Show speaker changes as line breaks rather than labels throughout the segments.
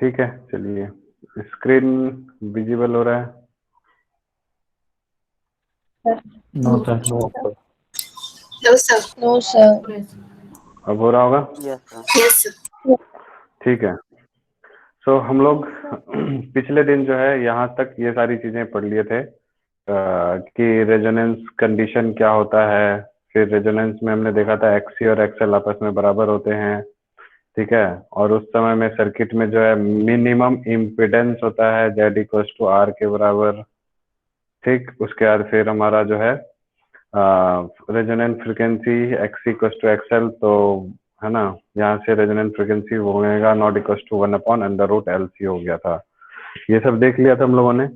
ठीक है, चलिए स्क्रीन विजिबल हो रहा है?
No sir.
No sir. No sir.
अब हो रहा होगा?
Yes sir.
ठीक है। सो हम लोग पिछले दिन जो है यहाँ तक ये सारी चीजें पढ़ लिए थे कि रेजोनेंस कंडीशन क्या होता है। फिर रेजोनेंस में हमने देखा था एक्सी और एक्सएल आपस में बराबर होते हैं, ठीक है। और उस समय में सर्किट में जो है मिनिमम इम्पिडेंस होता है जेड इक्वल टू आर के बराबर, ठीक। उसके बाद फिर हमारा जो है resonant frequency X equal to XL, तो है ना, यहाँ से resonant frequency omega nought equal to 1/√LC हो गया था। ये सब देख लिया था हम लोगों ने,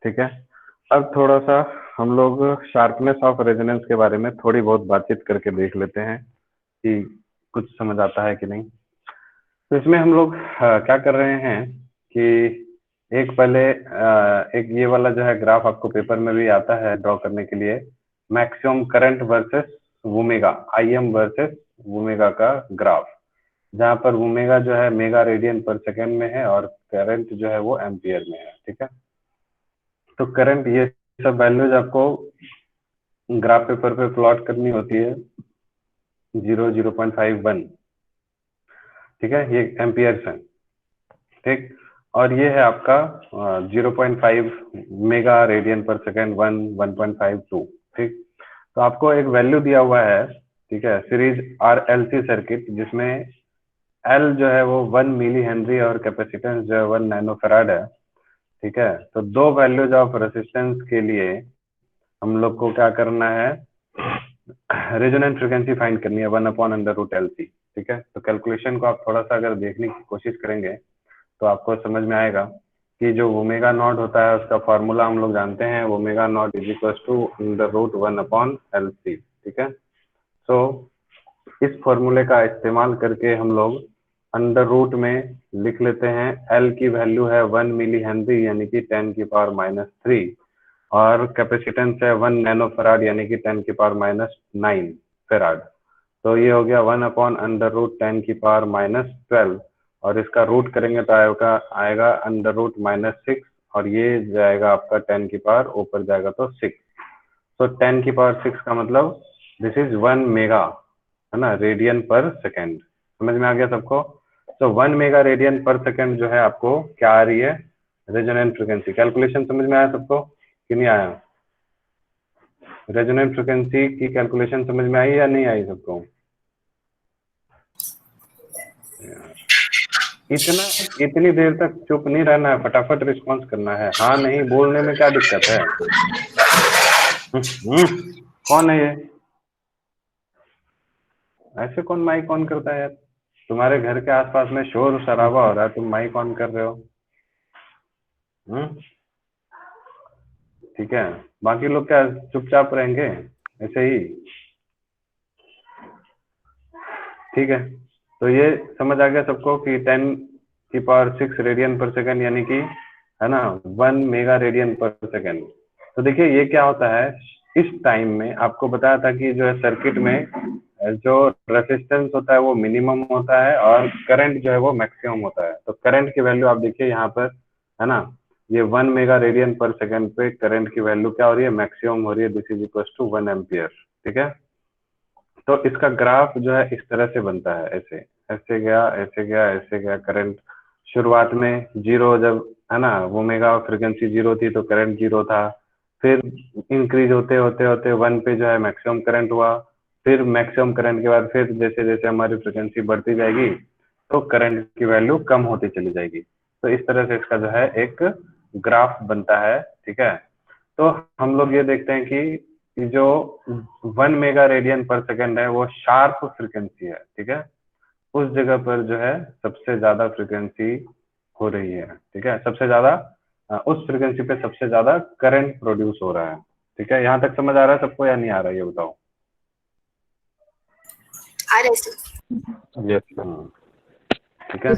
ठीक है। अब थोड़ा सा हम लोग शार्पनेस ऑफ रेजोनेंस के बारे में थोड़ी बहुत बातचीत करके देख लेते हैं कि कुछ समझ आता है कि नहीं। तो इसमें हम लोग क्या कर रहे हैं कि एक पहले एक ये वाला जो है ग्राफ आपको पेपर में भी आता है ड्रॉ करने के लिए, maximum current versus omega, IM versus omega का ग्राफ, जहाँ पर वोमेगा जो है मेगा रेडियन पर सेकेंड में है और करंट जो है वो एम्पियर में है, ठीक है। तो करंट ये सब वैल्यूज आपको ग्राफ पेपर पे प्लॉट करनी होती है, 0.51, ठीक है, ये एम्पियर्स है, ठीक। और ये है आपका 0.5 मेगा रेडियन पर सेकेंड, 1.52, ठीक। तो आपको एक वैल्यू दिया हुआ है, ठीक है, सीरीज RLC सर्किट, जिसमें L जो है वो 1 मिली हेनरी और कैपेसिटेंस जो है 1 नैनो फैराड है, ठीक है। तो दो वैल्यूज ऑफ रेसिस्टेंस के लिए हम लोग को क्या करना है, रेजोनेंट फ्रिक्वेंसी फाइंड करनी है 1/√LC, ठीक है। तो कैलकुलेशन को आप थोड़ा सा अगर देखने की कोशिश करेंगे तो आपको समझ में आएगा कि जो ओमेगा नॉट होता है उसका फॉर्मूला हम लोग जानते हैं, omega nought is equal to √1/LC, ठीक है। सो इस फॉर्मूले का इस्तेमाल करके हम लोग अंडर रूट में लिख लेते हैं, L की वैल्यू है 1 मिली हेनरी यानी कि 10⁻³ और कैपेसिटेंस है 1 नैनो फैराड यानी कि 10⁻⁹ फैराड। तो ये हो गया 1/√10⁻⁻12 और इसका रूट करेंगे तो आएगा √-6 और ये जाएगा आपका 10 की पावर ऊपर जाएगा तो 6। तो 10 की पावर 6 का मतलब दिस इज 1 मेगा, है ना, रेडियन पर सेकेंड। समझ में आ गया सबको? तो 1 मेगा रेडियन पर सेकेंड जो है आपको क्या आ रही है, रेजोनेंट फ्रिक्वेंसी। कैलकुलेशन समझ में आया सबको कि नहीं आया? रेजोनेंट फ्रिक्वेंसी की कैलकुलेशन समझ में आई या नहीं आई सबको? इतनी देर तक चुप नहीं रहना है, फटाफट रिस्पॉन्स करना है। हाँ नहीं बोलने में क्या दिक्कत है? कौन है ये? ऐसे कौन माइक ऑन करता है यार? तुम्हारे घर के आसपास में शोर शराबा हो रहा है, तुम माइक ऑन कर रहे हो। ठीक है, बाकी लोग क्या चुपचाप रहेंगे ऐसे ही? ठीक है, तो ये समझ आ गया सबको कि 10⁻⁶ रेडियन पर सेकेंड यानी कि, है ना, 1 मेगा रेडियन पर सेकेंड। तो देखिए ये क्या होता है, इस टाइम में आपको बताया था कि जो है सर्किट में जो रेसिस्टेंस होता है वो मिनिमम होता है और करंट जो है वो मैक्सिमम होता है। तो करंट की वैल्यू आप देखिए यहाँ पर, है ना, ये 1 मेगा रेडियन पर सेकेंड पे करंट की वैल्यू क्या हो रही है, मैक्सिमम हो रही है, this is equal to 1 ampere, ठीक है। तो इसका ग्राफ जो है इस तरह से बनता है, ऐसे ऐसे गया ऐसे गया ऐसे गया। करंट शुरुआत में जीरो, जब है ना ओमेगा फ्रीक्वेंसी जीरो थी तो करंट जीरो था, फिर इंक्रीज होते होते होते 1 पे जो है मैक्सिमम करंट हुआ, फिर मैक्सिमम करंट के बाद फिर जैसे जैसे हमारी फ्रीक्वेंसी बढ़ती जाएगी तो करंट की वैल्यू कम होती चली जाएगी। तो इस तरह से इसका जो है एक ग्राफ बनता है, ठीक है। तो हम लोग ये देखते हैं कि जो 1 मेगा रेडियन पर सेकेंड है वो शार्प फ्रीक्वेंसी है, ठीक है। उस जगह पर जो है सबसे ज्यादा फ्रीक्वेंसी हो रही है, ठीक है, सबसे ज्यादा उस फ्रीक्वेंसी पे सबसे ज्यादा करंट प्रोड्यूस हो रहा है, ठीक है। यहाँ तक समझ आ रहा है सबको या नहीं आ रहा है ये बताओ?
आ रहा है सर।
यस, ठीक है,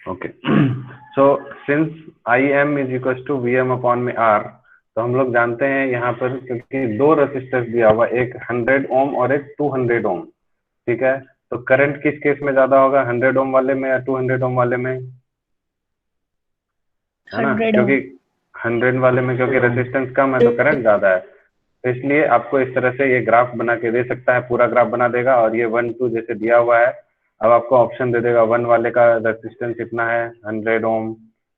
okay. So since IM is equal to VM/R, तो हम लोग जानते हैं यहाँ पर, क्योंकि दो रेसिस्टर्स दिया हुआ, एक 100 ओम और एक 200 ओम, ठीक है। तो करंट किस केस में ज्यादा होगा, 100 ओम वाले में या 200 ओम वाले में? है ना,
100
क्योंकि 100 वाले में क्योंकि रेजिस्टेंस कम है तो करंट ज्यादा है, तो इसलिए आपको इस तरह से ये ग्राफ बना के दे सकता है, पूरा ग्राफ बना देगा। और ये 1 2 जैसे दिया हुआ है, अब आपको ऑप्शन दे देगा 1 वाले का रेजिस्टेंस इतना है 100 ओम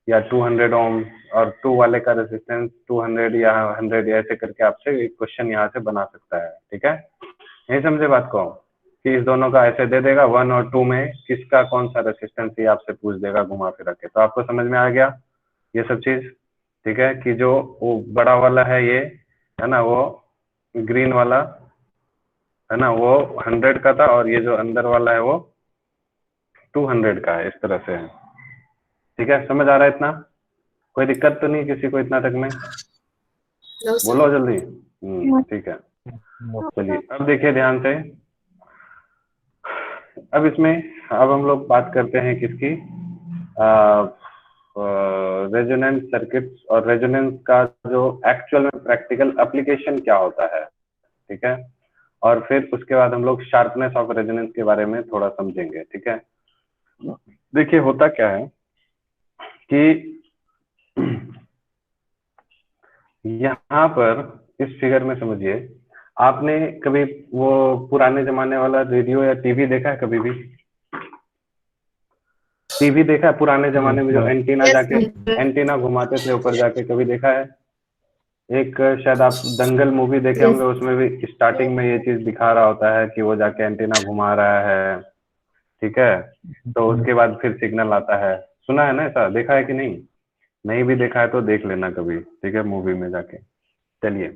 या 200 ओम, और 2 वाले का रेजिस्टेंस 200 या 100, ऐसे करके आपसे एक क्वेश्चन यहाँ से बना सकता है। ठीक है, नहीं समझे बात को, कि इस दोनों का ऐसे दे देगा 1 और 2 में किसका कौन सा रेजिस्टेंस ये आपसे पूछ देगा घुमा फिरा के। तो आपको समझ में आ गया ये सब चीज। ठीक है, कि जो वो बड़ा वाला है ये, है ना, वो ग्रीन वाला है ना, वो 100 का था, और ये जो अंदर वाला है वो 200 का है, इस तरह से है। ठीक है, समझ आ रहा है इतना? कोई दिक्कत तो नहीं किसी को इतना तक में?
No, sir.
बोलो जल्दी। ठीक है, चलिए अब देखिए ध्यान से। अब इसमें अब हम लोग बात करते हैं किसकी, रेजोनेंस सर्किट्स, और रेजोनेंस का जो एक्चुअल में प्रैक्टिकल एप्लीकेशन क्या होता है। ठीक है, और फिर उसके बाद हम लोग शार्पनेस ऑफ रेजोनेंस के बारे में थोड़ा समझेंगे। ठीक है, देखिए होता क्या है कि यहाँ पर इस फिगर में समझिए, आपने कभी वो पुराने जमाने वाला रेडियो या टीवी देखा है? कभी भी टीवी देखा है पुराने जमाने में, जो एंटीना
Yes,
जाके
sir.
एंटीना घुमाते थे ऊपर जाके, कभी देखा है? एक शायद आप दंगल मूवी देखे होंगे, उसमें भी स्टार्टिंग में ये चीज दिखा रहा होता है कि वो जाके एंटीना घुमा रहा है। ठीक है, तो उसके बाद फिर सिग्नल आता है। सुना है ना ऐसा, देखा है कि नहीं? नहीं भी देखा है तो देख लेना कभी, ठीक है, मूवी में जाके। चलिए,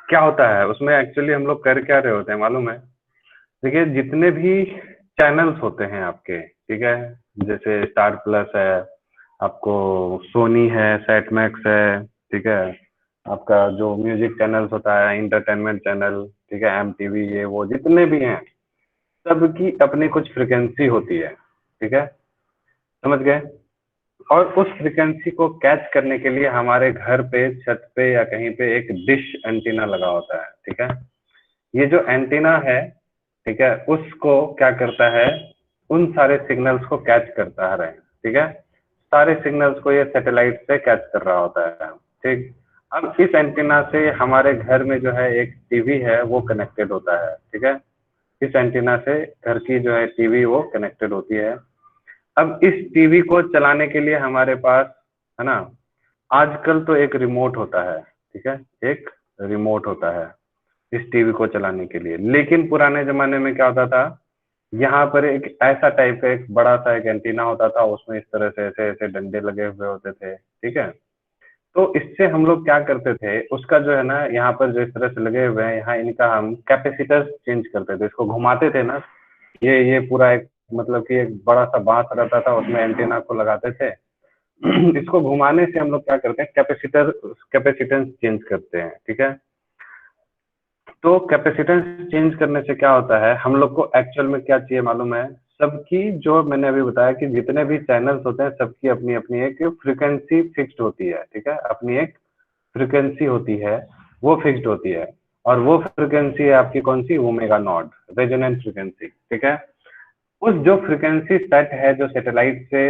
क्या होता है उसमें एक्चुअली हम लोग कर क्या रहे होते हैं मालूम है? देखिए, जितने भी चैनल्स होते हैं आपके, ठीक है, जैसे स्टार प्लस है, आपको सोनी है, सेट मैक्स है, ठीक है, आपका जो म्यूजिक चैनल्स होता है, इंटरटेनमेंट चैनल, ठीक है, एमटीवी, ये वो जितने भी हैं, सबकी अपनी कुछ फ्रिक्वेंसी होती है। ठीक है, समझ गए? और उस फ्रिक्वेंसी को कैच करने के लिए हमारे घर पे, छत पे या कहीं पे एक डिश एंटीना लगा होता है। ठीक है, ये जो एंटीना है, ठीक है, उसको क्या करता है, उन सारे सिग्नल्स को कैच करता है। ठीक है, सारे सिग्नल्स को ये सैटेलाइट से कैच कर रहा होता है। ठीक, अब इस एंटीना से हमारे घर में जो है एक टीवी है वो कनेक्टेड होता है। ठीक है, इस एंटीना से घर की जो है टीवी वो कनेक्टेड होती है। अब इस टीवी को चलाने के लिए हमारे पास, है ना, आजकल तो एक रिमोट होता है। ठीक है, एक रिमोट होता है इस टीवी को चलाने के लिए। लेकिन पुराने जमाने में क्या होता था, यहाँ पर एक ऐसा टाइप का एक बड़ा सा एक एंटीना होता था, उसमें इस तरह से ऐसे ऐसे डंडे लगे हुए होते थे। ठीक है, तो इससे हम लोग क्या करते थे, उसका जो है ना, यहाँ पर जो इस तरह से लगे हुए हैं, यहाँ इनका हम कैपेसिटर चेंज करते थे, इसको घुमाते थे ना। ये पूरा एक मतलब कि एक बड़ा सा बांस रहता था, उसमें एंटीना को लगाते थे। इसको घुमाने से हम लोग क्या करते हैं, कैपेसिटेंस चेंज करते हैं। ठीक है, तो कैपेसिटेंस चेंज करने से क्या होता है, हम लोग को एक्चुअल में क्या चाहिए मालूम है? सबकी, जो मैंने अभी बताया कि जितने भी चैनल्स होते हैं, सबकी अपनी अपनी एक फ्रीक्वेंसी फिक्स्ड होती है। ठीक है, अपनी एक फ्रीक्वेंसी होती है, वो फिक्स्ड होती है, और वो फ्रीक्वेंसी है आपकी कौन सी? Omega naught, resonance frequency. ठीक है, उस जो फ्रीक्वेंसी सेट है, जो सैटेलाइट से,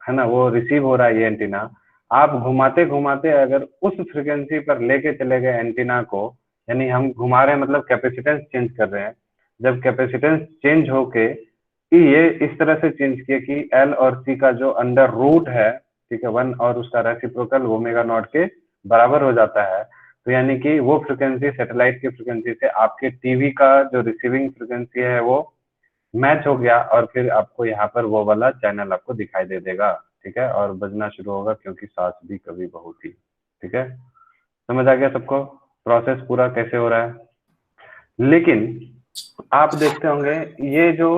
है ना, वो रिसीव हो रहा है ये एंटीना, आप घुमाते घुमाते अगर उस फ्रीक्वेंसी पर लेके चले गए एंटीना को, यानी हम घुमा रहे हैं मतलब कैपेसिटेंस चेंज कर रहे हैं। जब कैपेसिटेंस चेंज होके कि ये इस तरह से चेंज किए कि एल और सी का जो अंडर रूट है, ठीक है, 1 और उसका रेसिप्रोकल ओमेगा नॉट के बराबर हो जाता है, तो यानी कि वो फ्रीक्वेंसी सैटेलाइट की फ्रीक्वेंसी से आपके टीवी का जो रिसीविंग फ्रीक्वेंसी है वो मैच हो गया, और फिर आपको यहाँ पर वो वाला चैनल आपको दिखाई दे देगा। ठीक है, और बजना शुरू होगा, क्योंकि सास भी कभी बहू थी। ठीक है, समझ आ गया सबको प्रोसेस पूरा कैसे हो रहा है? लेकिन आप देखते होंगे ये जो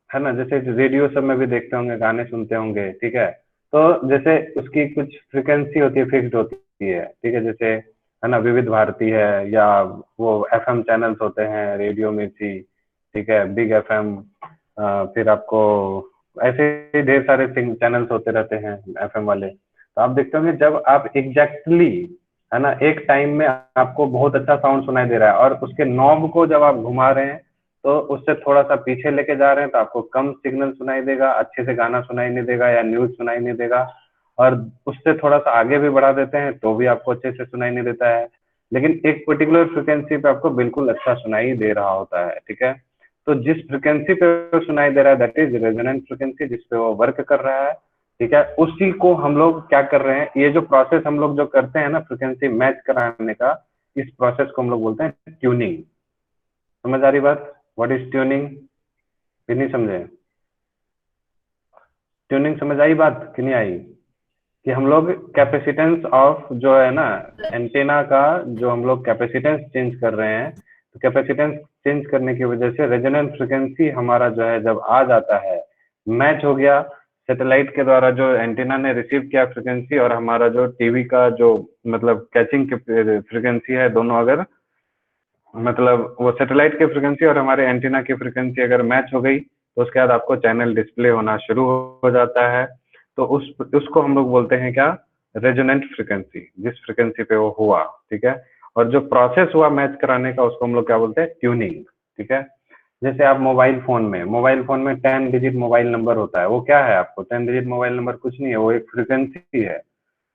है ना, जैसे रेडियो सब में भी देखते होंगे, गाने सुनते होंगे, ठीक है, तो जैसे उसकी कुछ फ्रिक्वेंसी होती है, फिक्स्ड होती है। ठीक है, जैसे है ना, विविध भारती है, या वो एफएम चैनल्स होते हैं, रेडियो मिर्ची, ठीक है, बिग एफएम, फिर आपको ऐसे ही ढेर सारे चैनल्स होते रहते हैं एफएम वाले। तो आप देखते होंगे जब आप एग्जैक्टली, है ना, एक टाइम में आपको बहुत अच्छा साउंड सुनाई दे रहा है, और उसके नॉब को जब आप घुमा रहे हैं तो उससे थोड़ा सा पीछे लेके जा रहे हैं, तो आपको कम सिग्नल सुनाई देगा, अच्छे से गाना सुनाई नहीं देगा, या न्यूज सुनाई नहीं देगा। और उससे थोड़ा सा आगे भी बढ़ा देते हैं तो भी आपको अच्छे से सुनाई नहीं देता है, लेकिन एक पर्टिकुलर फ्रिक्वेंसी पे आपको बिल्कुल अच्छा सुनाई दे रहा होता है। ठीक है, तो जिस फ्रिक्वेंसी पे सुनाई दे रहा है दैट इज रेजोनेंट फ्रिक्वेंसी, जिसपे वो वर्क कर रहा है। ठीक है, उसी को हम लोग क्या कर रहे हैं, ये जो प्रोसेस हम लोग जो करते हैं ना फ्रिक्वेंसी मैच कराने का, इस प्रोसेस को हम लोग बोलते हैं ट्यूनिंग। समझ आ रही बात? What is tuning? कि नहीं समझे? ट्यूनिंग समझ आई बात कि नहीं आई? कि हम लोग कैपेसिटेंस ऑफ जो है ना एंटेना का, जो हम लोग कैपेसिटेंस चेंज कर रहे हैं, तो कैपेसिटेंस चेंज करने की वजह से रेजोनेंट फ्रिक्वेंसी हमारा जो है जब आ जाता है, मैच हो गया सैटेलाइट के द्वारा जो एंटेना ने रिसीव किया फ्रिक्वेंसी, और हमारा जो टीवी का जो मतलब कैचिंग की फ्रिक्वेंसी है, दोनों अगर मतलब वो सैटेलाइट की फ्रिक्वेंसी और हमारे एंटीना की फ्रिक्वेंसी अगर मैच हो गई, तो उसके बाद आपको चैनल डिस्प्ले होना शुरू हो जाता है। तो उसको हम लोग बोलते हैं क्या? रेजोनेंट फ्रिक्वेंसी, जिस फ्रिक्वेंसी पे वो हुआ। ठीक है, और जो प्रोसेस हुआ मैच कराने का उसको हम लोग क्या बोलते हैं? ट्यूनिंग। ठीक है, जैसे आप मोबाइल फोन में 10 डिजिट मोबाइल नंबर होता है, वो क्या है? आपको 10 डिजिट मोबाइल नंबर कुछ नहीं है, वो एक फ्रिक्वेंसी है।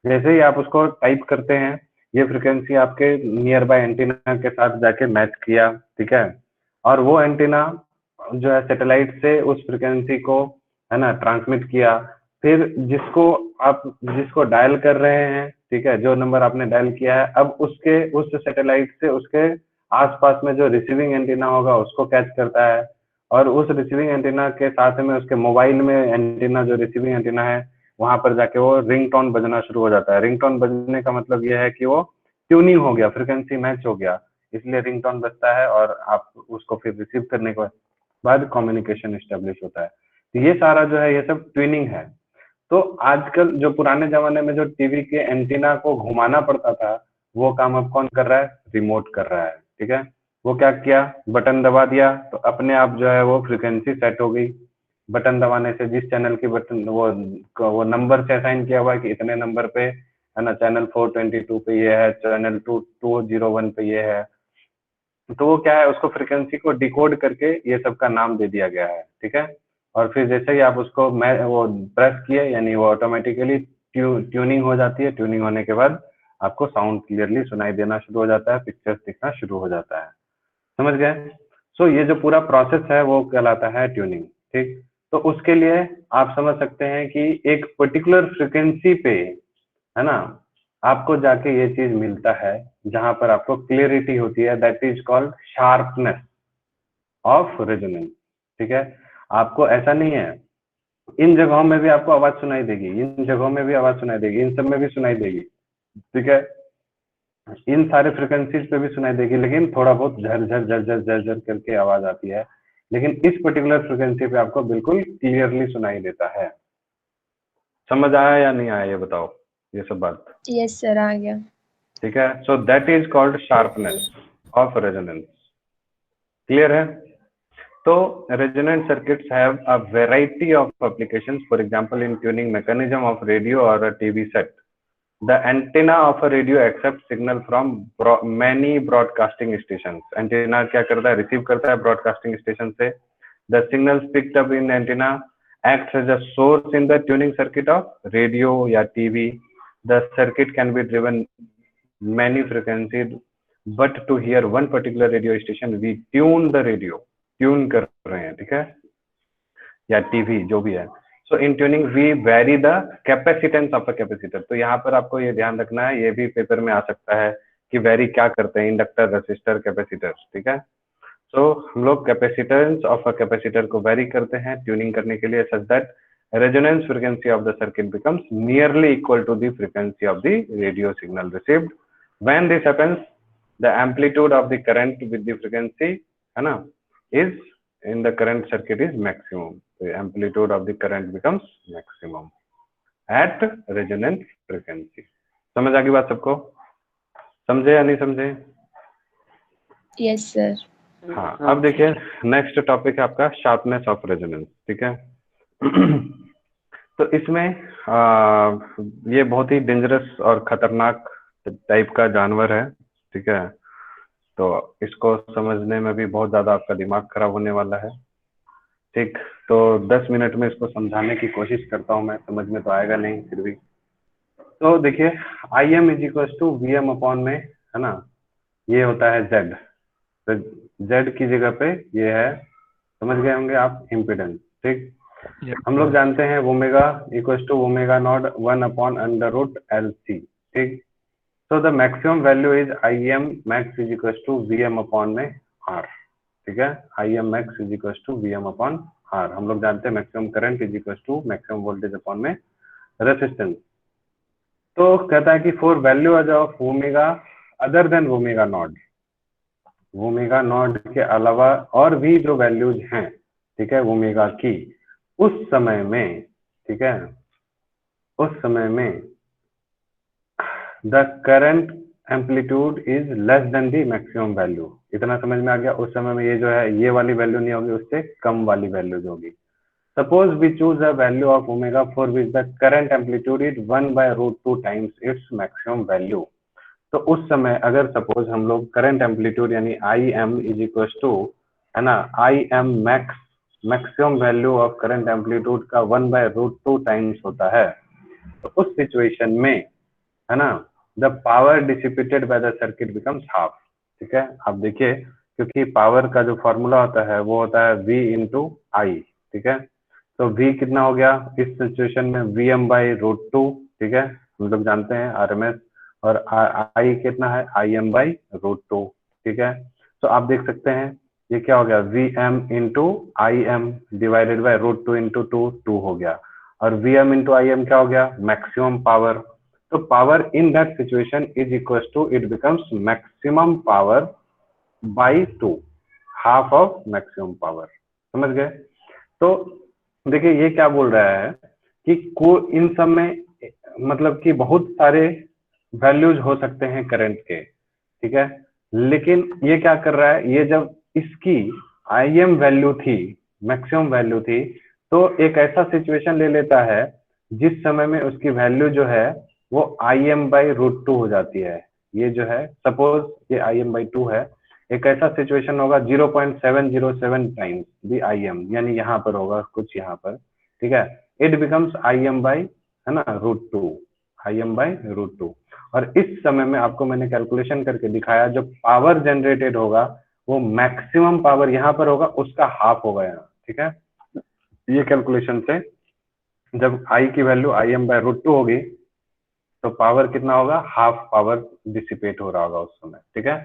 जैसे ही आप उसको टाइप करते हैं, ये फ्रिक्वेंसी आपके नियर बाय एंटीना के साथ जाके मैच किया। ठीक है, और वो एंटीना जो है सैटेलाइट से उस फ्रिक्वेंसी को है ना ट्रांसमिट किया। फिर जिसको डायल कर रहे हैं, ठीक है, जो नंबर आपने डायल किया है, अब उसके उस सैटेलाइट से उसके आसपास में जो रिसीविंग एंटीना होगा उसको कैच करता है, और उस रिसीविंग एंटीना के साथ में उसके मोबाइल में एंटीना, जो रिसीविंग एंटीना है, वहां पर जाके वो रिंगटोन बजना शुरू हो जाता है। रिंगटोन बजने का मतलब ये है कि वो ट्यूनिंग हो गया, फ्रिक्वेंसी मैच हो गया, इसलिए रिंगटोन बजता है, और आप उसको फिर रिसीव करने के बाद कम्युनिकेशन स्टेब्लिश होता है। तो ये सारा जो है ये सब ट्यूनिंग है। तो आजकल जो पुराने जमाने में जो टीवी के एंटीना को घुमाना पड़ता था, वो काम अब कौन कर रहा है? रिमोट कर रहा है। ठीक है, वो क्या किया, बटन दबा दिया तो अपने आप जो है वो फ्रिक्वेंसी सेट हो गई। बटन दबाने से जिस चैनल की बटन वो नंबर से असाइन किया हुआ है कि इतने नंबर पे है ना, चैनल 422 पे ये है, चैनल 2201 पे ये है, तो वो क्या है, उसको फ्रिक्वेंसी को डिकोड करके ये सब का नाम दे दिया गया है। ठीक है, और फिर जैसे ही आप उसको मैं वो प्रेस किए, यानी वो ऑटोमेटिकली ट्यूनिंग हो जाती है। ट्यूनिंग होने के बाद आपको साउंड क्लियरली सुनाई देना शुरू हो जाता है, पिक्चर्स दिखना शुरू हो जाता है। समझ गए? सो ये जो पूरा प्रोसेस है वो कहलाता है ट्यूनिंग। ठीक, तो उसके लिए आप समझ सकते हैं कि एक पर्टिकुलर फ्रिक्वेंसी पे है ना आपको जाके ये चीज मिलता है, जहां पर आपको क्लियरिटी होती है, that is called sharpness of resonance. ठीक है, आपको ऐसा नहीं है, इन जगहों में भी आपको आवाज सुनाई देगी, इन जगहों में भी आवाज सुनाई देगी, इन सब में भी सुनाई देगी। ठीक है, इन सारे फ्रिक्वेंसीज पे भी सुनाई देगी, लेकिन थोड़ा बहुत झर झर झर झर झर झर करके आवाज आती है, लेकिन इस पर्टिकुलर फ्रिक्वेंसी पे आपको बिल्कुल क्लियरली सुनाई देता है। समझ आया या नहीं आया ये बताओ, ये सब बात?
यस सर, आ गया।
ठीक है, so that is called sharpness of resonance. Clear है? तो resonant circuits have a variety of applications. For example, in tuning mechanism of radio or a TV set, the antenna of a radio accepts signal from many broadcasting stations. Antenna क्या करता है? Receive करता है broadcasting station से। The signals picked up in antenna acts as a source in the tuning circuit of radio या TV. The circuit can be driven many frequencies, but to hear one particular radio station, we tune the radio. Tune कर रहे हैं, ठीक है, या TV जो भी है। So in tuning we vary the capacitance of a capacitor. तो यहाँ पर आपको ये ध्यान रखना है, ये भी पेपर में आ सकता है कि वेरी क्या करते हैं, इंडक्टर, रेसिस्टर, कैपेसिटर। ठीक है, सो हम लोग कैपेसिटेंस ऑफ अ कैपेसिटर को वेरी करते हैं ट्यूनिंग करने के लिए, such that resonance frequency of the circuit becomes nearly equal to the frequency of the radio signal received. When this happens, the amplitude of the current with the frequency है ना is in the current circuit is maximum. The amplitude of the current becomes maximum at resonant frequency. समझ आ गई बात सबको? समझे या नहीं समझे?
Yes sir.
हाँ, अब देखिए नेक्स्ट टॉपिक है आपका शार्पनेस ऑफ रेजोनेंस। ठीक है, तो इसमें ये बहुत ही डेंजरस और खतरनाक टाइप का जानवर है। ठीक है, तो इसको समझने में भी बहुत ज्यादा आपका दिमाग खराब होने वाला है। ठीक, तो 10 मिनट में इसको समझाने की कोशिश करता हूँ मैं, समझ में तो आएगा नहीं फिर भी। तो देखिए I M is equal to V M upon में, है ना, ये होता है जेड। तो जेड की जगह पे ये है, समझ गए होंगे आप, इम्पिडेंस। ठीक, हम लोग जानते हैं omega equal to omega nought 1 upon under root L C. ठीक, so the maximum value is Im max is equals to Vm upon में R। ठीक है, Im max is equals to Vm upon R। हम लोग जानते हैं maximum current is equals to maximum voltage upon में resistance. तो कहता है कि for value of omega other than omega nought, omega nought के अलावा और भी जो वैल्यूज हैं, ठीक है, ओमेगा की, उस समय में, ठीक है, उस समय में the current amplitude is less than the maximum value. इतना समझ में आ गया। उस समय में ये जो है ये वाली वैल्यू नहीं होगी, उससे कम वाली वैल्यू जो होगी। Suppose we choose a value of omega for which the current amplitude is 1/√2 times its maximum value. तो उस समय अगर सपोज हम लोग करंट एम्पलीट्यूड यानी I M is equal to, है ना, I M max, maximum value of current amplitude का 1/√2 टाइम्स होता है, तो उस सिचुएशन में, है ना, the power dissipated by the circuit becomes half. ठीक है, आप देखिए, क्योंकि पावर का जो फॉर्मूला होता है वो होता है V इंटू आई। ठीक है, तो V कितना हो गया इस सिचुएशन में, Vm/√2। ठीक है, हम लोग जानते हैं RMS, और I कितना है, Im/√2। ठीक है, तो आप देख सकते हैं ये क्या हो गया, Vm into I am divided by √2 into 2 हो गया, और Vm इंटू आई एम क्या हो गया, मैक्सिमम पावर। तो power in that situation is equal to, it becomes maximum power by 2, half of maximum power. समझ गए। तो देखिए ये क्या बोल रहा है कि को इन सब में मतलब कि बहुत सारे वैल्यूज हो सकते हैं करंट के, ठीक है, लेकिन ये क्या कर रहा है, ये जब इसकी आई एम वैल्यू थी, मैक्सिमम वैल्यू थी, तो एक ऐसा सिचुएशन ले लेता है जिस समय में उसकी वैल्यू जो है वो Im/√2 हो जाती है। ये जो है सपोज ये Im/2 है, एक ऐसा सिचुएशन होगा 0.707 टाइम्स दी Im, यानी यहाँ पर होगा कुछ यहाँ पर, ठीक है, इट बिकम्स Im बाई, है ना, √2, Im/√2। और इस समय में आपको मैंने कैलकुलेशन करके दिखाया, जो पावर जनरेटेड होगा वो मैक्सिमम पावर यहाँ पर होगा, उसका हाफ होगा यहाँ। ठीक है, ये कैलकुलेशन से जब आई की वैल्यू Im/√2 होगी तो पावर कितना होगा, हाफ पावर डिसिपेट हो रहा होगा उस समय। ठीक है,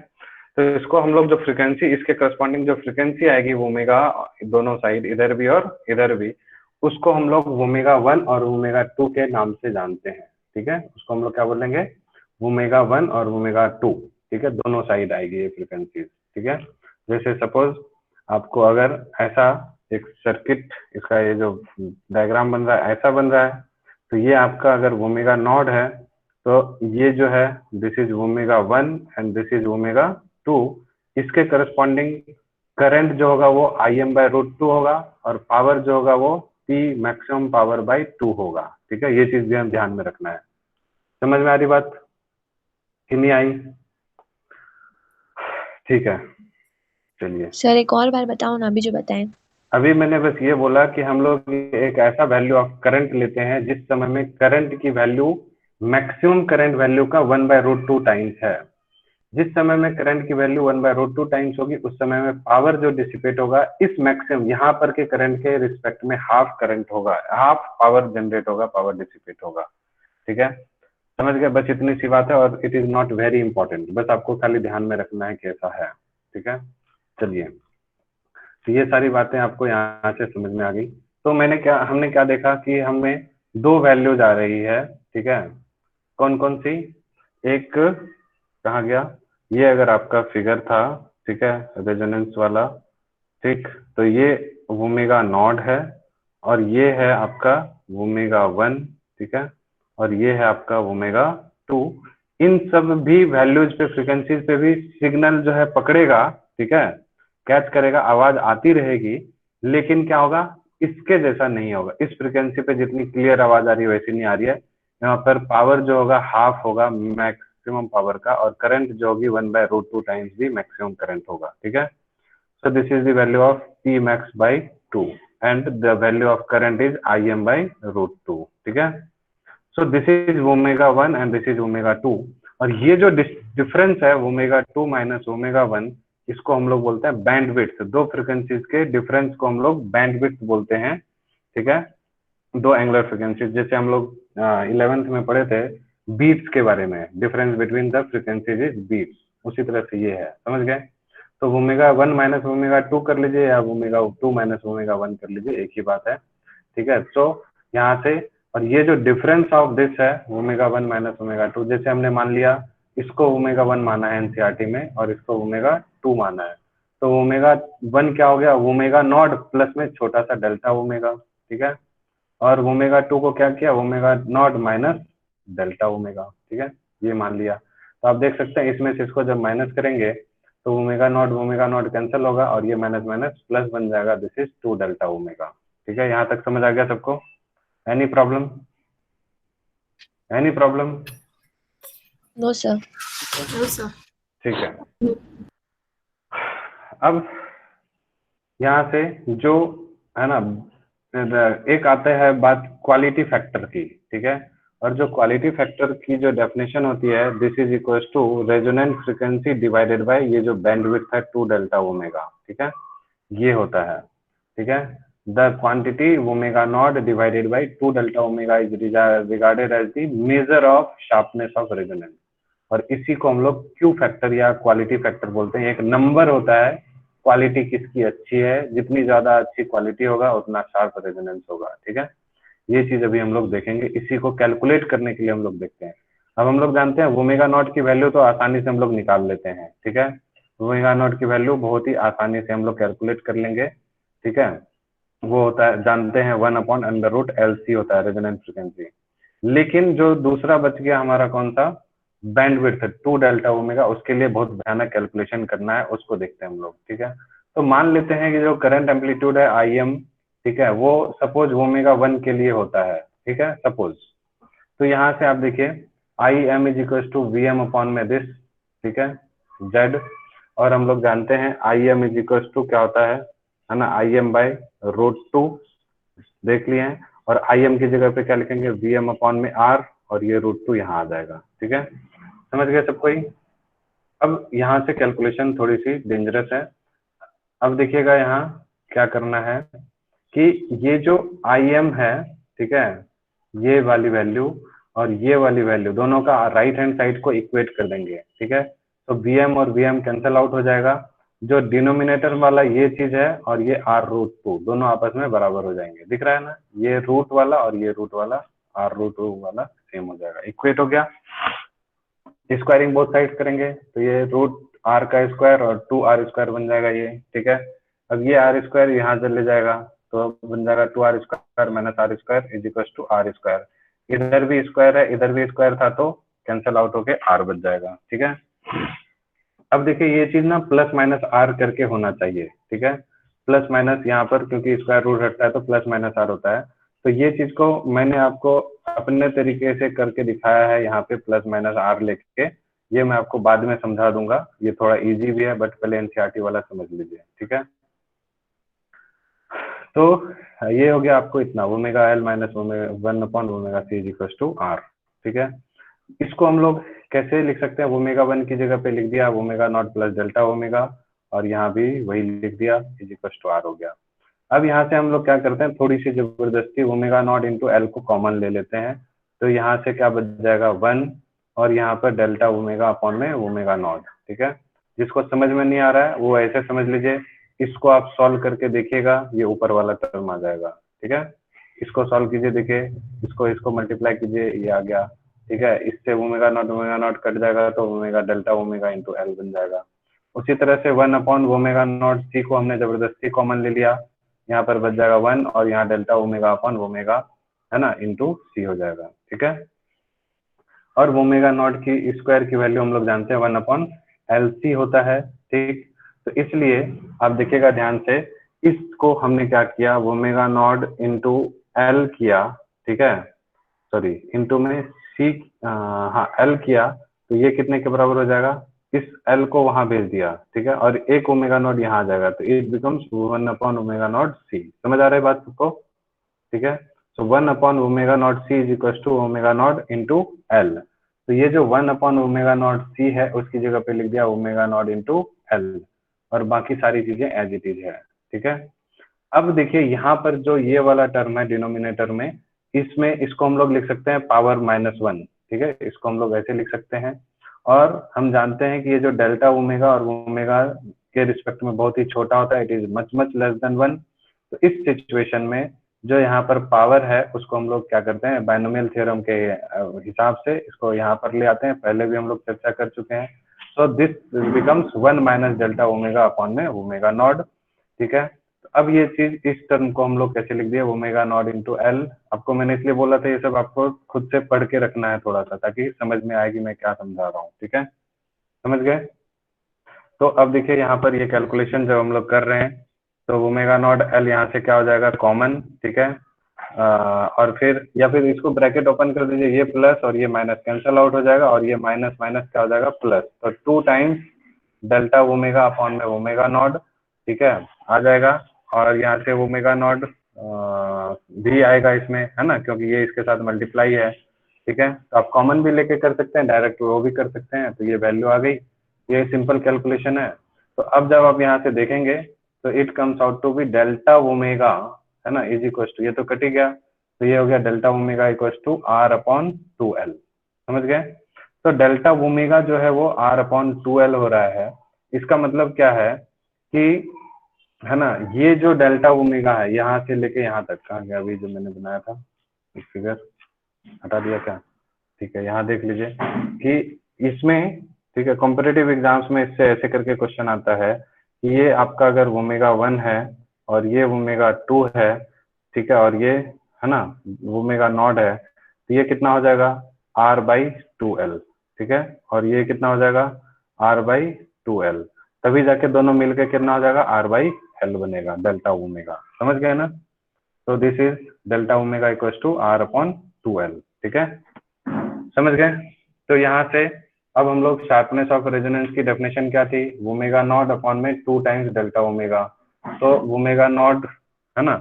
तो इसको हम लोग जो फ्रीक्वेंसी, इसके करस्पॉन्डिंग जो फ्रीक्वेंसी आएगी वो ओमेगा, दोनों साइड इधर भी और इधर भी, उसको हम लोग ओमेगा 1 और ओमेगा 2 के नाम से जानते हैं। ठीक है, उसको हम लोग क्या बोलेंगे, ओमेगा 1 और ओमेगा 2। ठीक है, दोनों साइड आएगी ये फ्रीक्वेंसीज। ठीक है, जैसे सपोज आपको अगर ऐसा एक सर्किट, इसका ये जो डायग्राम बन रहा है ऐसा बन रहा है, तो ये आपका अगर ओमेगा नॉट है, तो ये जो है this is omega 1 and this is omega 2। इसके करस्पॉन्डिंग करंट जो होगा वो Im/√2 होगा, और पावर जो होगा वो P मैक्सिमम पावर बाई 2 होगा। ठीक है, ये चीज भी हम ध्यान में रखना है। समझ में आ रही बात कि नहीं आई? ठीक है, चलिए
सर एक और बार बताओ ना, अभी जो बताएं।
अभी मैंने बस ये बोला कि हम लोग एक ऐसा वैल्यू ऑफ करंट लेते हैं जिस समय में करंट की वैल्यू मैक्सिमम करंट वैल्यू का 1/√2 टाइम्स है। जिस समय में करंट की वैल्यू 1/√2 टाइम्स होगी, उस समय में पावर जो डिसिपेट होगा इस मैक्सिमम यहाँ पर के करंट के रिस्पेक्ट में हाफ करंट होगा, हाफ पावर जनरेट होगा, पावर डिसिपेट होगा। ठीक है, समझ गए, बस इतनी सी बात है, और it is not very important, बस आपको खाली ध्यान में रखना है कैसा है। ठीक है, चलिए, तो ये सारी बातें आपको यहाँ से समझ में आ गई। तो हमने क्या देखा कि हमें दो वैल्यूज आ रही है। ठीक है, कौन कौन सी, एक कहाँ गया, ये अगर आपका फिगर था, ठीक है, रेजोनेंस वाला, ठीक, तो ये ओमेगा नॉट है, और ये है आपका ओमेगा 1, ठीक है, और ये है आपका ओमेगा 2। इन सब भी वैल्यूज पे, फ्रिक्वेंसीज पे भी सिग्नल जो है पकड़ेगा, ठीक है, कैच करेगा, आवाज आती रहेगी, लेकिन क्या होगा, इसके जैसा नहीं होगा। इस फ्रिक्वेंसी पे जितनी क्लियर आवाज आ रही है वैसी नहीं आ रही है। यहाँ पर पावर जो होगा हाफ होगा मैक्सिमम पावर का, और करंट जो होगी 1/√2 टाइम्स भी मैक्सिमम करंट होगा। ठीक है, so this is the value of P max by 2 and the value of current is Im/√2। ठीक है, so this is omega 1 and this is omega 2, और ये जो डिफरेंस है ओमेगा 2 माइनस ओमेगा 1, इसको हम लोग बोलते हैं बैंडविड्थ। दो फ्रिक्वेंसीज के डिफरेंस को हम लोग बैंडविड्थ बोलते हैं, ठीक है। दो एंगुलर फ्रिक्वेंसीज, जैसे हम लोग 11th में पढ़े थे बीट्स के बारे में, difference between the frequencies is beats, उसी तरह से ये है, समझ गए। तो ओमेगा 1 माइनस ओमेगा 2 कर लीजिए या ओमेगा 2 माइनस ओमेगा 1 कर लीजिए, एक ही बात है, ठीक है। तो यहाँ से, और ये जो डिफरेंस ऑफ दिस है ओमेगा 1 माइनस ओमेगा 2, जैसे हमने मान लिया इसको ओमेगा 1 माना है एनसीईआरटी में और इसको ओमेगा 2 माना है, तो ओमेगा 1 क्या हो गया, ओमेगा नॉट प्लस में छोटा सा डेल्टा ओमेगा, ठीक है। और ओमेगा 2 को क्या किया, omega naught minus delta omega, ठीक है, ये मान लिया। तो आप देख सकते हैं इसमें से इसको जब माइनस करेंगे तो ओमेगा नॉट कैंसिल होगा और ये माइनस माइनस प्लस बन जाएगा, दिस इज 2 डेल्टा ओमेगा, ठीक है। यहाँ तक समझ आ गया सबको? Any problem? Any problem?
No sir.
No sir.
ठीक है। अब यहाँ से जो है ना, एक आता है बात क्वालिटी फैक्टर की, ठीक है। और जो क्वालिटी फैक्टर की जो डेफिनेशन होती है, this is equal to resonant frequency divided by ये जो बैंडविड्थ है 2 डेल्टा ओमेगा, ठीक है, ये होता है, ठीक है। The quantity omega nought divided by 2 delta omega is regarded as the measure of sharpness of resonance, और इसी को हम लोग क्यू फैक्टर या क्वालिटी फैक्टर बोलते हैं। एक नंबर होता है क्वालिटी किसकी अच्छी है, जितनी ज्यादा अच्छी क्वालिटी होगा उतना शार्प रेजोनेंस होगा, ठीक है। ये चीज अभी हम लोग देखेंगे, इसी को कैलकुलेट करने के लिए हम लोग देखते हैं। अब हम लोग जानते हैं ओमेगा नॉट की वैल्यू तो आसानी से हम लोग निकाल लेते हैं, ठीक है। ओमेगा नॉट की वैल्यू बहुत ही आसानी से हम लोग कैलकुलेट कर लेंगे, ठीक है। वो होता है, जानते हैं 1/√LC होता है रेजोनेंस फ्रीक्वेंसी। लेकिन जो दूसरा बच गया हमारा कौन सा, बैंडविड्थ 2 डेल्टा ओमेगा, उसके लिए बहुत भयानक कैलकुलेशन करना है, उसको देखते हैं हम लोग, ठीक है। तो मान लेते हैं कि जो करंट एम्पलीट्यूड है IM, ठीक है, वो सपोज ओमेगा 1 के लिए होता है, ठीक है, सपोज। तो यहाँ से आप देखिए IM is equal to VM upon में दिस, ठीक है, Z। और हम लोग जानते हैं IM इज इक्वल टू क्या होता है ना, IM बाय √2 देख लिए हैं, और IM की जगह पे क्या लिखेंगे, VM अपॉन में R, और ये √2 यहाँ आ जाएगा, ठीक है। समझ गए सब कोई? अब यहाँ से कैलकुलेशन थोड़ी सी डेंजरस है। अब देखिएगा यहाँ क्या करना है कि ये जो IM है, ठीक है, ये वाली वैल्यू और ये वाली वैल्यू दोनों का राइट हैंड साइड को इक्वेट कर देंगे, ठीक है। तो VM और VM कैंसिल आउट हो जाएगा, जो डिनोमिनेटर वाला ये चीज है और ये R√2 दोनों आपस में बराबर हो जाएंगे, दिख रहा है ना, ये रूट वाला और ये रूट वाला R√2 वाला सेम हो जाएगा, इक्वेट हो गया। स्क्वायरिंग बोथ साइड करेंगे तो ये √R का स्क्वायर और 2R स्क्वायर बन जाएगा ये, ठीक है। अब ये R स्क्वायर यहाँ से ले जाएगा तो बन जाएगा 2R square minus R square is equal to R square. इधर भी स्क्वायर है, इधर भी स्क्वायर था, तो कैंसिल आउट होके R बच जाएगा, ठीक है। अब देखिए ये चीज ना प्लस माइनस R करके होना चाहिए, ठीक है। प्लस माइनस यहाँ पर क्योंकि स्क्वायर रूट हटता है तो प्लस माइनस R होता है, तो ये चीज को मैंने आपको अपने तरीके से करके दिखाया है, यहाँ पे प्लस माइनस R लेके, ये मैं आपको बाद में समझा दूंगा, ये थोड़ा इजी भी है, बट पहले एनसीईआरटी वाला समझ लीजिए, ठीक है। तो ये हो गया आपको इतना, ओमेगा L माइनस ओमेगा 1/ओमेगा C is equal to R, ठीक है। इसको हम लोग कैसे लिख सकते हैं, ओमेगा 1 की जगह पे लिख दिया omega naught plus delta omega, और यहाँ भी वही लिख दिया इज इक्वल टू R हो गया। अब यहाँ से हम लोग क्या करते हैं, थोड़ी सी जबरदस्ती ओमेगा नॉट इंटू L को कॉमन ले लेते हैं, तो यहाँ से क्या बच जाएगा 1, और यहाँ पर डेल्टा ओमेगा अपॉन में ओमेगा नॉट, ठीक है। जिसको समझ में नहीं आ रहा है वो ऐसे समझ लीजिए, इसको आप सॉल्व करके देखिएगा, ये ऊपर वाला टर्म आ जाएगा, ठीक है। इसको सॉल्व कीजिए, देखिए इसको मल्टीप्लाई कीजिए, ये आ गया, ठीक है। इससे ओमेगा नॉट कट जाएगा तो omega delta omega into L बन जाएगा। उसी तरह से 1/ओमेगा नॉट C को हमने जबरदस्ती कॉमन ले लिया, यहाँ पर बच जाएगा 1, और यहाँ डेल्टा ओमेगा अपॉन ओमेगा है ना इंटू C हो जाएगा, ठीक है। और ओमेगा नॉट की स्क्वायर की वैल्यू हम लोग जानते हैं 1/LC होता है, ठीक। तो इसलिए आप देखिएगा ध्यान से, इसको हमने क्या किया, ओमेगा नॉट इंटू L किया, ठीक है, सॉरी इंटू में C, हाँ L किया, तो ये कितने के बराबर हो जाएगा, इस L को वहां भेज दिया, ठीक है, और एक ओमेगा नॉट यहाँ आ जाएगा, तो इट बिकम्स 1/ओमेगा नॉट C। समझ आ रहा है बात सबको? ठीक है, सो 1/ओमेगा0c इज इक्वल टू ओमेगा0 × L। तो ये जो 1/ओमेगा0c है उसकी जगह पे लिख दिया ओमेगा0 × L, और बाकी सारी चीजें एज इट इज है। ठीक है, अब देखिए यहाँ पर जो ये वाला टर्म है डिनोमिनेटर में, इसमें इसको हम लोग लिख सकते हैं पावर -1। ठीक है, इसको हम लोग ऐसे लिख सकते हैं। और हम जानते हैं कि ये जो डेल्टा ओमेगा और ओमेगा के रिस्पेक्ट में बहुत ही छोटा होता है, it is much much less than 1। तो इस सिचुएशन में जो यहाँ पर पावर है उसको हम लोग क्या करते हैं, बाइनोमियल थ्योरम के हिसाब से इसको यहाँ पर ले आते हैं। पहले भी हम लोग चर्चा कर चुके हैं। So this becomes 1 - delta omega upon में ओमेगा नॉट। ठीक है, तो अब ये चीज, इस टर्म को हम लोग कैसे लिख दिए, ओमेगा0 × L। आपको मैंने इसलिए बोला था ये सब आपको खुद से पढ़ के रखना है थोड़ा सा, ताकि समझ में आए कि मैं क्या समझा रहा हूँ। ठीक है, समझ गए। तो अब देखिए यहाँ पर ये कैलकुलेशन जब हम लोग कर रहे हैं तो ओमेगा0 L यहाँ से क्या हो जाएगा, कॉमन। ठीक है, और फिर या फिर इसको ब्रैकेट ओपन कर दीजिए, ये प्लस और ये माइनस कैंसल आउट हो जाएगा, और ये माइनस माइनस क्या हो जाएगा, प्लस। तो 2 टाइम्स डेल्टा ओमेगा अपॉन में ओमेगा0, ठीक है, आ जाएगा। और यहाँ से ओमेगा0 भी आएगा इसमें, है ना, क्योंकि ये इसके साथ मल्टीप्लाई है। ठीक है, तो आप कॉमन भी लेके कर सकते हैं, डायरेक्ट वो भी कर सकते हैं। तो ये वैल्यू आ गई, ये सिंपल कैलकुलेशन है। तो अब जब आप यहाँ से देखेंगे तो it comes out to be delta omega, है ना, इज इक्वल टू, ये तो कट ही गया, तो ये हो गया delta omega equal to R/2L। समझ गए। तो डेल्टा ओमेगा जो है वो R/2L हो रहा है। इसका मतलब क्या है कि, है ना, ये जो डेल्टा ओमेगा है यहाँ से लेके यहाँ तक, कहाँ गया अभी जो मैंने बनाया था फिगर, हटा दिया क्या। ठीक है, यहाँ देख लीजिए कि इसमें, ठीक है, कॉम्पिटिटिव एग्जाम्स में इससे ऐसे करके क्वेश्चन आता है कि ये आपका अगर ओमेगा1 है और ये ओमेगा2 है, ठीक है, और ये, है ना, ओमेगा0 है, तो ये कितना हो जाएगा, R/2L। ठीक है, और ये कितना हो जाएगा, R/2L। तभी जाके दोनों मिलकर कितना हो जाएगा, R/L बनेगा, डेल्टा ओमेगा। समझ गए ना। तो this is delta omega equal to R/2L। ठीक है, समझ गए। तो यहाँ से अब हम लोग शार्पनेस ऑफ रेजोनेंस की डेफिनेशन क्या थी, ओमेगा0 अपॉन में 2 टाइम्स डेल्टा ओमेगा। तो ओमेगा0, है ना,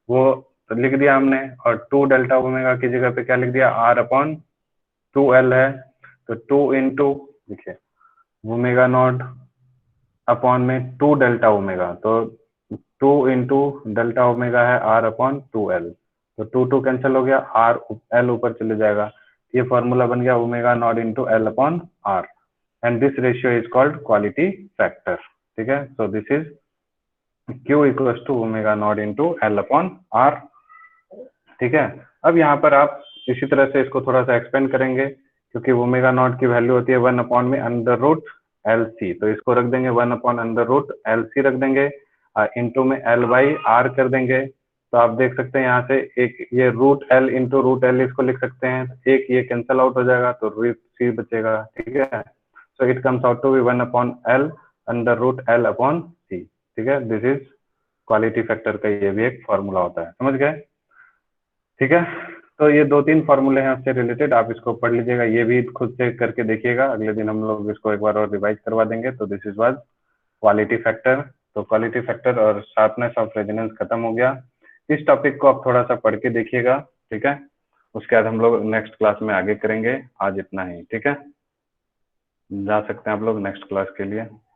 वो तो लिख दिया हमने, और 2 डेल्टा ओमेगा की जगह पे क्या लिख दिया, R/2L है। तो 2 इंटू, देखिए, ओमेगा0 अपॉन में 2 डेल्टा ओमेगा, तो 2 इंटू डेल्टा ओमेगा है R/2L। तो 2 कैंसिल हो गया, L ऊपर चले जाएगा। ये फॉर्मूला बन गया ओमेगा0 × L/R, and this ratio is called quality factor. ठीक है, so this is Q equal to ओमेगा0 × L/R। ठीक है, अब यहाँ पर आप इसी तरह से इसको थोड़ा सा एक्सपेंड करेंगे, क्योंकि ओमेगा0 की वैल्यू होती है 1/√LC, तो इसको रख देंगे 1/√LC रख देंगे, इंटू में L/R कर देंगे। तो आप देख सकते हैं यहाँ से एक ये √L इंटू √L इसको लिख सकते हैं, एक ये कैंसल आउट हो जाएगा तो √C बचेगा। ठीक है, so it comes out to be 1/L√L/C। ठीक है, दिस इज क्वालिटी फैक्टर का ये भी एक फॉर्मूला होता है। समझ गए। ठीक है, तो ये 2-3 फॉर्मूले हैं उससे रिलेटेड, आप इसको पढ़ लीजिएगा, ये भी खुद से करके देखिएगा। अगले दिन हम लोग इसको एक बार और रिवाइज करवा देंगे। तो this is was quality factor. तो क्वालिटी फैक्टर और शार्पनेस ऑफ रेजोनेंस खत्म हो गया। इस टॉपिक को आप थोड़ा सा पढ़ के देखिएगा। ठीक है, उसके बाद हम लोग नेक्स्ट क्लास में आगे करेंगे। आज इतना ही। ठीक है, जा सकते हैं आप लोग नेक्स्ट क्लास के लिए।